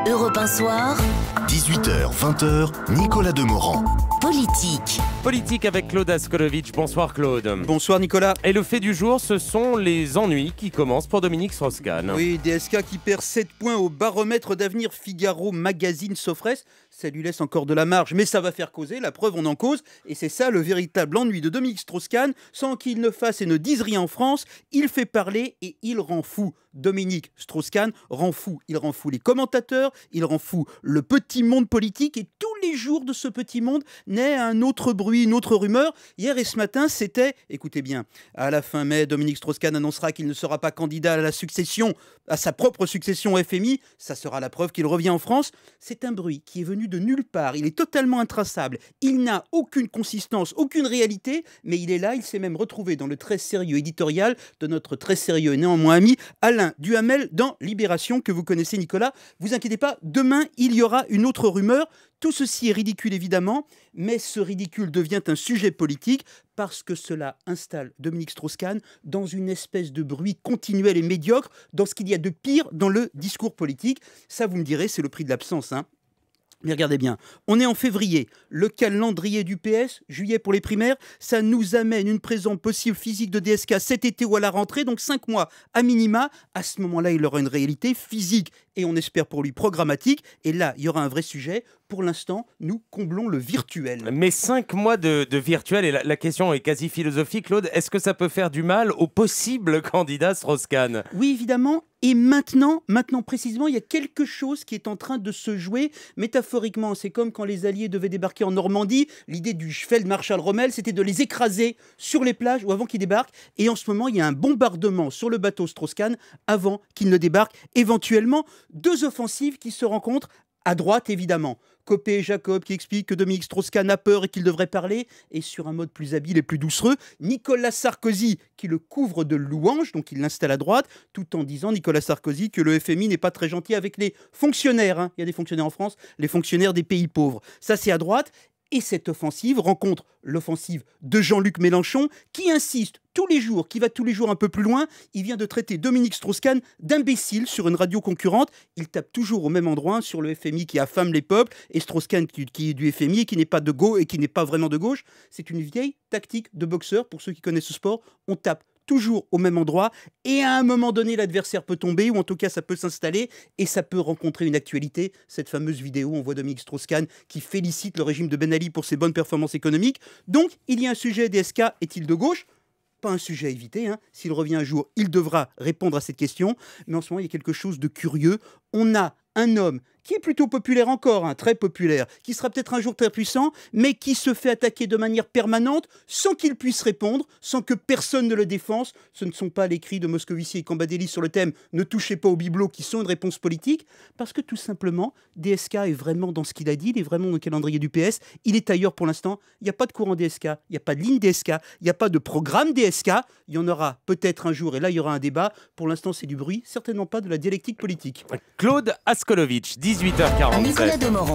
Europe 1 Soir, 18h, 20h, Nicolas Demorand. politique. Politique avec Claude Askolovitch. Bonsoir Claude. Bonsoir Nicolas. Et le fait du jour, ce sont les ennuis qui commencent pour Dominique Strauss-Kahn. Oui, DSK qui perd 7 points au baromètre d'avenir Figaro Magazine Sofres. Ça lui laisse encore de la marge, mais ça va faire causer, la preuve on en cause. Et c'est ça le véritable ennui de Dominique Strauss-Kahn. Sans qu'il ne fasse et ne dise rien en France, il fait parler et il rend fou. Dominique Strauss-Kahn rend fou. Il rend fou les commentateurs, il rend fou le petit monde politique et tous les jours de ce petit monde naît un autre bruit, une autre rumeur. Hier et ce matin, c'était, écoutez bien, à la fin mai, Dominique Strauss-Kahn annoncera qu'il ne sera pas candidat à la succession, à sa propre succession au FMI. Ça sera la preuve qu'il revient en France. C'est un bruit qui est venu de nulle part. Il est totalement intraçable. Il n'a aucune consistance, aucune réalité, mais il est là. Il s'est même retrouvé dans le très sérieux éditorial de notre très sérieux et néanmoins ami Alain Duhamel dans Libération, que vous connaissez Nicolas. Vous inquiétez pas, demain il y aura une autre rumeur. Tout ceci est ridicule évidemment, mais ce ridicule devient un sujet politique parce que cela installe Dominique Strauss-Kahn dans une espèce de bruit continuel et médiocre, dans ce qu'il y a de pire dans le discours politique. Ça, vous me direz, c'est le prix de l'absence, hein. Mais regardez bien, on est en février, le calendrier du PS, juillet pour les primaires, ça nous amène une présence possible physique de DSK cet été ou à la rentrée, donc 5 mois à minima. À ce moment-là, il aura une réalité physique et on espère pour lui programmatique. Et là, il y aura un vrai sujet. Pour l'instant, nous comblons le virtuel. Mais 5 mois de virtuel, et la question est quasi philosophique, Claude, est-ce que ça peut faire du mal au possible candidat Strauss-Kahn ? Oui, évidemment. Et maintenant précisément, il y a quelque chose qui est en train de se jouer métaphoriquement. C'est comme quand les Alliés devaient débarquer en Normandie. L'idée du Feldmarschall Rommel, c'était de les écraser sur les plages ou avant qu'ils débarquent. Et en ce moment, il y a un bombardement sur le bateau Strauss-Kahn avant qu'il ne débarque. Éventuellement, 2 offensives qui se rencontrent. À droite, évidemment, Copé et Jacob qui expliquent que Dominique Strauss-Kahn a peur et qu'il devrait parler, et sur un mode plus habile et plus doucereux, Nicolas Sarkozy qui le couvre de louanges, donc il l'installe à droite, tout en disant, Nicolas Sarkozy, que le FMI n'est pas très gentil avec les fonctionnaires. Hein. Il y a des fonctionnaires en France, les fonctionnaires des pays pauvres. Ça, c'est à droite. Et cette offensive rencontre l'offensive de Jean-Luc Mélenchon qui insiste tous les jours, qui va tous les jours un peu plus loin. Il vient de traiter Dominique Strauss-Kahn d'imbécile sur une radio concurrente. Il tape toujours au même endroit sur le FMI qui affame les peuples et Strauss-Kahn qui est du FMI et qui n'est pas de gauche et qui n'est pas vraiment de gauche. C'est une vieille tactique de boxeur. Pour ceux qui connaissent ce sport, on tape toujours au même endroit et à un moment donné l'adversaire peut tomber ou en tout cas ça peut s'installer et ça peut rencontrer une actualité. Cette fameuse vidéo, on voit Dominique Strauss-Kahn qui félicite le régime de Ben Ali pour ses bonnes performances économiques. Donc il y a un sujet, DSK est-il de gauche ? Pas un sujet à éviter, hein. S'il revient un jour, il devra répondre à cette question, mais en ce moment il y a quelque chose de curieux. On a un homme qui est plutôt populaire encore, hein, très populaire, qui sera peut-être un jour très puissant, mais qui se fait attaquer de manière permanente sans qu'il puisse répondre, sans que personne ne le défense. Ce ne sont pas les cris de Moscovici et Cambadélis sur le thème « Ne touchez pas au bibelot » qui sont une réponse politique, parce que tout simplement, DSK est vraiment dans ce qu'il a dit, il est vraiment dans le calendrier du PS, il est ailleurs pour l'instant, il n'y a pas de courant DSK, il n'y a pas de ligne DSK, il n'y a pas de programme DSK, il y en aura peut-être un jour, et là il y aura un débat. Pour l'instant c'est du bruit, certainement pas de la dialectique politique. Claude Askolovitch, 18h47. Nicolas Demorand.